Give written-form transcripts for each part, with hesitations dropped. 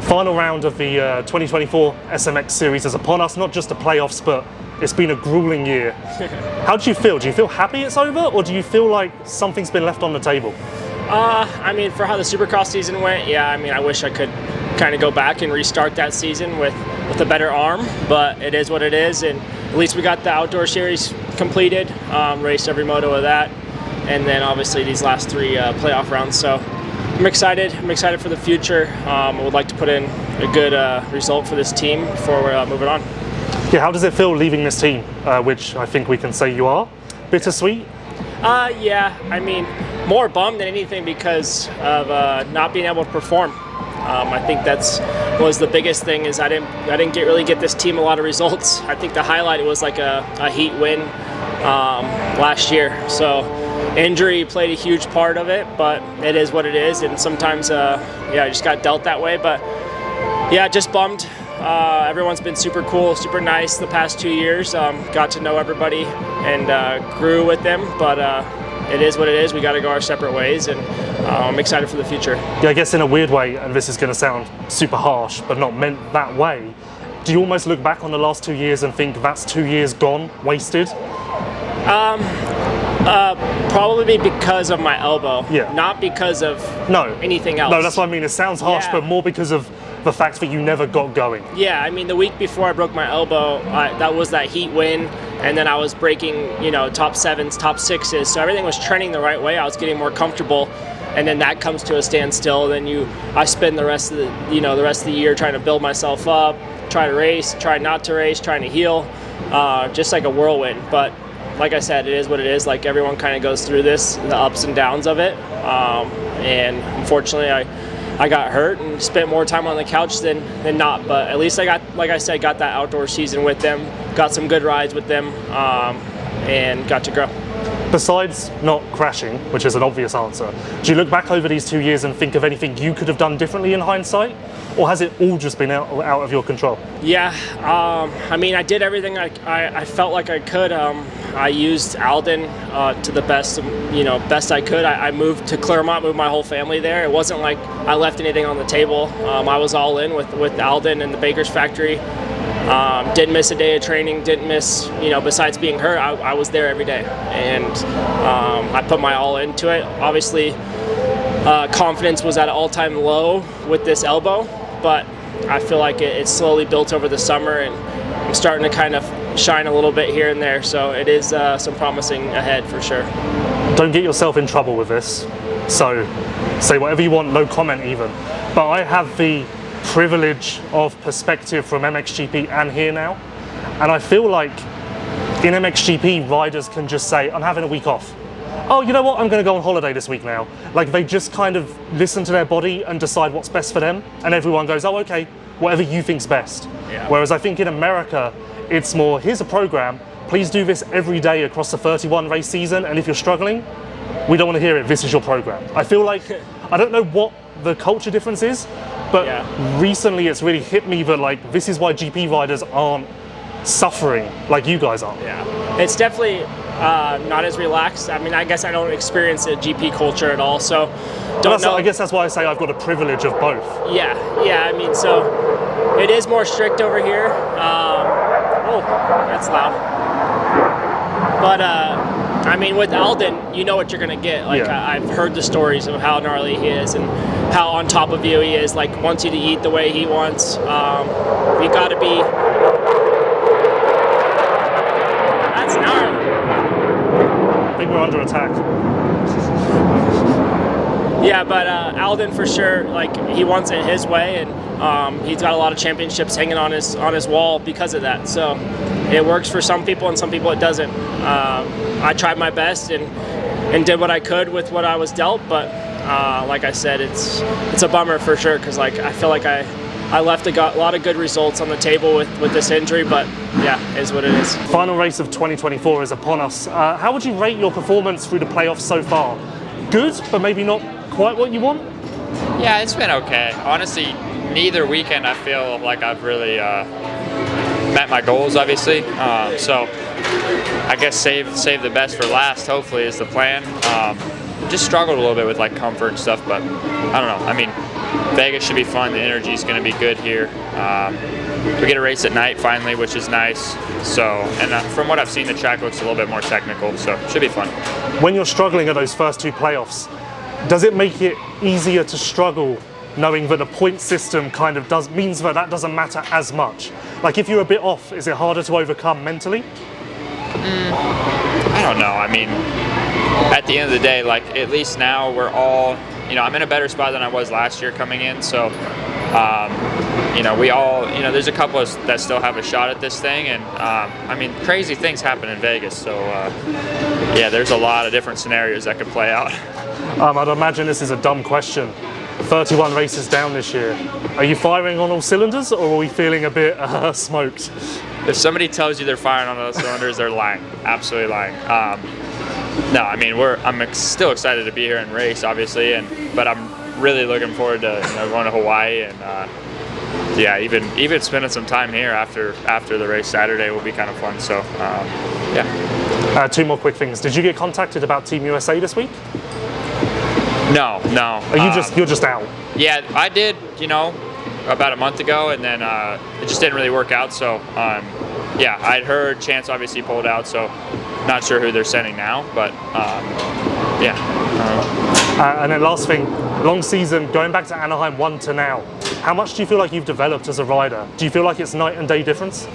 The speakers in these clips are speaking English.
The final round of the 2024 SMX series is upon us, not just the playoffs, but it's been a grueling year. How do you feel? Do you feel happy it's over, or do you feel like something's been left on the table? I mean, for how the Supercross season went, yeah, I mean, I wish I could kind of go back and restart that season with a better arm, but it is what it is, and at least we got the outdoor series completed, raced every moto of that, and then obviously these last three playoff rounds. So I'm excited for the future. I would like to put in a good result for this team before we're moving on. Yeah, how does it feel leaving this team, which I think we can say you are? Bittersweet? Yeah, I mean, more bummed than anything because of not being able to perform. I think was the biggest thing is I didn't really get this team a lot of results. I think the highlight was like a heat win last year. So injury played a huge part of it, but it is what it is. And sometimes, I just got dealt that way. But yeah, just bummed. Everyone's been super cool, super nice the past 2 years. Got to know everybody and grew with them, but it is what it is. We got to go our separate ways, and I'm excited for the future. Yeah, I guess in a weird way, and this is going to sound super harsh, but not meant that way, do you almost look back on the last 2 years and think that's 2 years gone, wasted? Probably because of my elbow, not because of anything else. No, that's what I mean. It sounds harsh, but more because of the fact that you never got going. Yeah, I mean, the week before I broke my elbow, that was that heat win, and then I was breaking, top 7s, top 6s, so everything was trending the right way. I was getting more comfortable, and then that comes to a standstill. Then I spend the rest of the year trying to build myself up, try to race, try not to race, trying to heal, just like a whirlwind. But like I said, it is what it is. Like, everyone kind of goes through this, the ups and downs of it, and unfortunately I got hurt and spent more time on the couch than not, but at least I got that outdoor season with them, got some good rides with them, and got to grow. Besides not crashing, which is an obvious answer, do you look back over these 2 years and think of anything you could have done differently in hindsight? Or has it all just been out of your control? Yeah, I mean, I did everything I felt like I could. I used Alden to the best I could. I moved to Claremont, moved my whole family there. It wasn't like I left anything on the table. I was all in with Alden and the Baker's factory. Didn't miss a day of training, didn't miss, besides being hurt, I was there every day. And I put my all into it. Obviously, confidence was at an all-time low with this elbow, but I feel like it slowly built over the summer, and I'm starting to kind of shine a little bit here and there, so it is some promising ahead for sure. Don't get yourself in trouble with this, so say whatever you want, no comment even. But I have the privilege of perspective from MXGP and here now, and I feel like in MXGP riders can just say, I'm having a week off. Oh, you know what, I'm going to go on holiday this week now. Like, they just kind of listen to their body and decide what's best for them, and everyone goes, oh, okay, whatever you think's best. Yeah. Whereas I think in America, it's more, here's a program, please do this every day across the 31 race season, and if you're struggling, we don't want to hear it, this is your program. I feel like, I don't know what the culture difference is, but recently it's really hit me that, like, this is why GP riders aren't suffering like you guys are. Yeah, it's definitely not as relaxed. I mean, I guess I don't experience a GP culture at all, so don't know. I guess that's why I say I've got a privilege of both. Yeah, I mean, so it is more strict over here. Oh, that's loud. But I mean, with Alden, you know what you're gonna get. Like, I've heard the stories of how gnarly he is and how on top of you he is. Like, wants you to eat the way he wants. You got to be. That's gnarly. I think we're under attack. Yeah, but Alden for sure, like, he wants it his way, and he's got a lot of championships hanging on his wall because of that. So it works for some people, and some people it doesn't. I tried my best and did what I could with what I was dealt, but like I said, it's a bummer for sure, because, like, I feel like I left a lot of good results on the table with this injury, but yeah, it is what it is. Final race of 2024 is upon us. How would you rate your performance through the playoffs so far? Good, but maybe not quite what you want? Yeah, it's been okay. Honestly, neither weekend I feel like I've really met my goals, obviously. So I guess save the best for last, hopefully, is the plan. Just struggled a little bit with, like, comfort and stuff, but I don't know. I mean, Vegas should be fun. The energy is going to be good here. We get a race at night finally, which is nice. So, and from what I've seen, the track looks a little bit more technical, so it should be fun. When you're struggling at those first 2 playoffs, does it make it easier to struggle knowing that the point system kind of means that doesn't matter as much? Like if you're a bit off, is it harder to overcome mentally? I don't know. I mean, at the end of the day, like at least now we're all, I'm in a better spot than I was last year coming in. So, we all, there's a couple that still have a shot at this thing. And I mean, crazy things happen in Vegas. So, yeah, there's a lot of different scenarios that could play out. I'd imagine this is a dumb question. 31 races down this year. Are you firing on all cylinders, or are we feeling a bit smoked? If somebody tells you they're firing on all cylinders, they're lying. Absolutely lying. No, I mean I'm still excited to be here and race, obviously, but I'm really looking forward to going to Hawaii and yeah, even spending some time here after the race Saturday will be kind of fun. So yeah. 2 more quick things. Did you get contacted about Team USA this week? No. Are you're just out? Yeah, I did, about a month ago, and then it just didn't really work out. So, yeah, I'd heard Chance obviously pulled out, so not sure who they're sending now, but yeah. And then last thing, long season, going back to Anaheim 1 to now, how much do you feel like you've developed as a rider? Do you feel like it's night and day difference?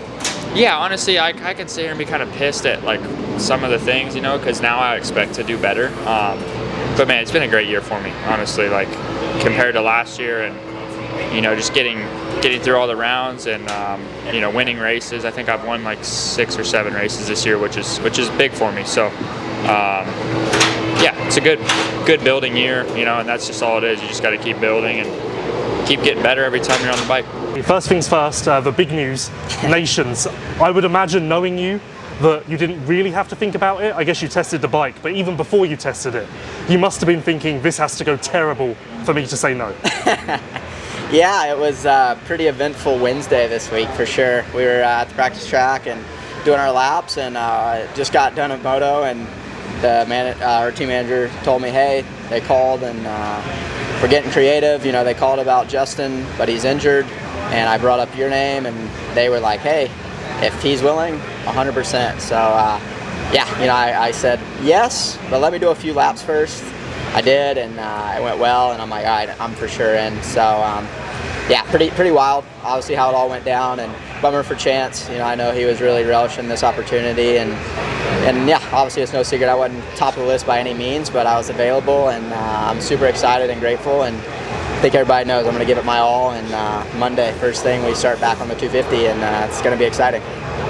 Yeah, honestly, I can sit here and be kind of pissed at like some of the things, because now I expect to do better. But man, it's been a great year for me, honestly. Like compared to last year, and just getting through all the rounds and winning races. I think I've won like 6 or 7 races this year, which is big for me. So yeah, it's a good building year, and that's just all it is. You just got to keep building and keep getting better every time you're on the bike. First things first, the big news, Nations. I would imagine, knowing you, that you didn't really have to think about it. I guess you tested the bike, but even before you tested it, you must have been thinking, this has to go terrible for me to say no. Yeah, it was a pretty eventful Wednesday this week for sure. We were at the practice track and doing our laps, and just got done at Moto, and our team manager told me, hey, they called and we're getting creative. They called about Justin, but he's injured, and I brought up your name, and they were like, hey, if he's willing, 100%. So yeah, I said yes, but let me do a few laps first. I did, and it went well, and I'm like, all right, I'm for sure in. So yeah, pretty wild, obviously, how it all went down, and bummer for Chance. I know he was really relishing this opportunity, and yeah, obviously it's no secret I wasn't top of the list by any means, but I was available, and I'm super excited and grateful, and I think everybody knows I'm going to give it my all, and Monday, first thing, we start back on the 250, and it's going to be exciting.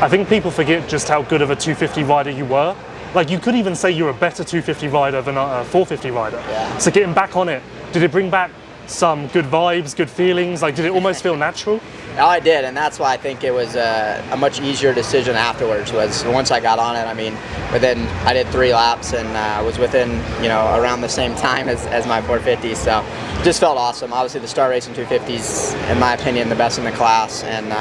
I think people forget just how good of a 250 rider you were. Like, you could even say you're a better 250 rider than a 450 rider. Yeah. So getting back on it, did it bring back some good vibes, good feelings? Like, did it almost feel natural? Oh, I did, and that's why I think it was a much easier decision afterwards. Was once I got on it, I mean, within, I did 3 laps and was within, around the same time as my 450. So just felt awesome. Obviously, the Star Racing 250's, in my opinion, the best in the class, and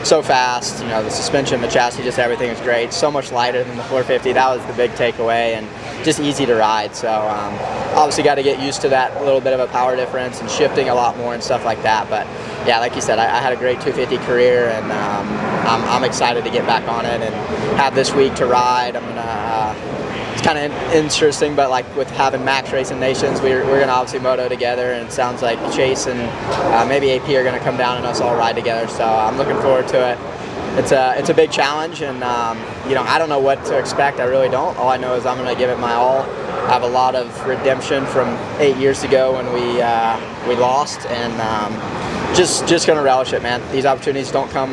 so fast. The suspension, the chassis, just everything is great. So much lighter than the 450. That was the big takeaway, and just easy to ride. So obviously, got to get used to that little bit of a power difference and shifting a lot more and stuff like that. But yeah, like you said, I had a great 250 career, and I'm excited to get back on it and have this week to ride. I'm gonna. It's kind of interesting, but like with having Max Racing Nations, we're gonna obviously moto together, and it sounds like Chase and maybe AP are gonna come down and us all ride together. So I'm looking forward to it. It's a big challenge, and I don't know what to expect. I really don't. All I know is I'm gonna give it my all. I have a lot of redemption from 8 years ago when we lost, and just gonna relish it, man. These opportunities don't come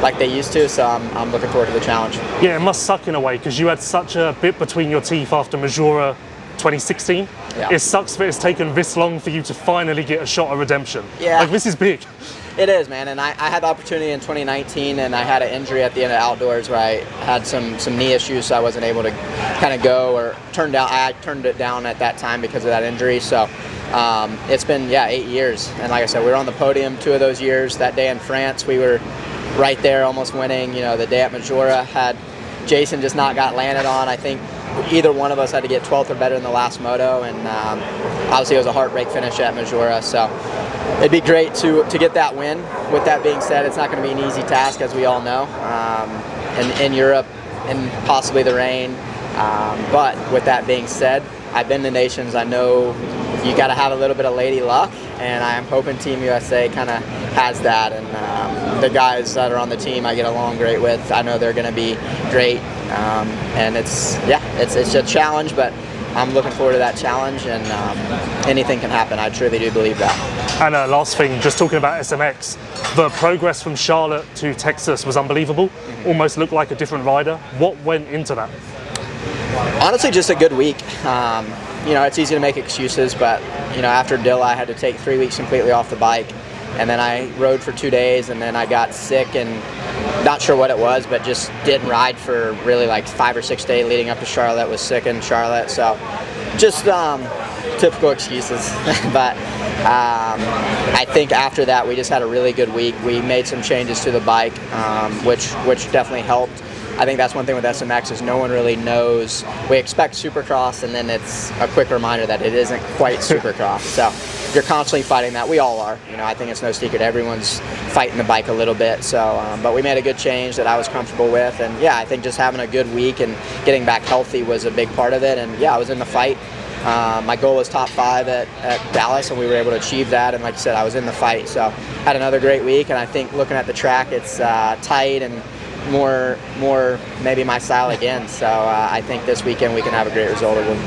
like they used to, so I'm looking forward to the challenge. Yeah, it must suck in a way, because you had such a bit between your teeth after Majora 2016. Yeah. It sucks that it's taken this long for you to finally get a shot of redemption. Yeah. Like, this is big. It is, man, and I had the opportunity in 2019, and I had an injury at the end of outdoors where I had some knee issues, so I wasn't able to kind of go, or I turned it down at that time because of that injury. So it's been 8 years, and like I said, we were on the podium 2 of those years. That day in France, we were right there, almost winning. The day at Majora, had Jason just not got landed on. I think either one of us had to get 12th or better in the last moto, and obviously it was a heartbreak finish at Majora. So it'd be great to get that win. With that being said, it's not going to be an easy task, as we all know, in Europe and possibly the rain. But with that being said, I've been to Nations. I know you got to have a little bit of lady luck, and I'm hoping Team USA kind of has that. And the guys that are on the team I get along great with. I know they're going to be great. And it's a challenge, but I'm looking forward to that challenge, and anything can happen. I truly do believe that. And last thing, just talking about SMX, the progress from Charlotte to Texas was unbelievable. Almost looked like a different rider. What went into that? Honestly, just a good week. It's easy to make excuses, but after Dilla, I had to take 3 weeks completely off the bike, and then I rode for 2 days, and then I got sick, and not sure what it was, but just didn't ride for really like 5 or 6 days leading up to Charlotte. Was sick in Charlotte, so just typical excuses. But I think after that, we just had a really good week. We made some changes to the bike, which definitely helped. I think that's one thing with SMX is no one really knows. We expect Supercross, and then it's a quick reminder that it isn't quite Supercross. So you're constantly fighting that. We all are. I think it's no secret. Everyone's fighting the bike a little bit. So, but we made a good change that I was comfortable with. And yeah, I think just having a good week and getting back healthy was a big part of it. And yeah, I was in the fight. My goal was top 5 at Dallas, and we were able to achieve that. And like you said, I was in the fight. So had another great week. And I think looking at the track, it's tight and more maybe my style again. So I think this weekend we can have a great result of it.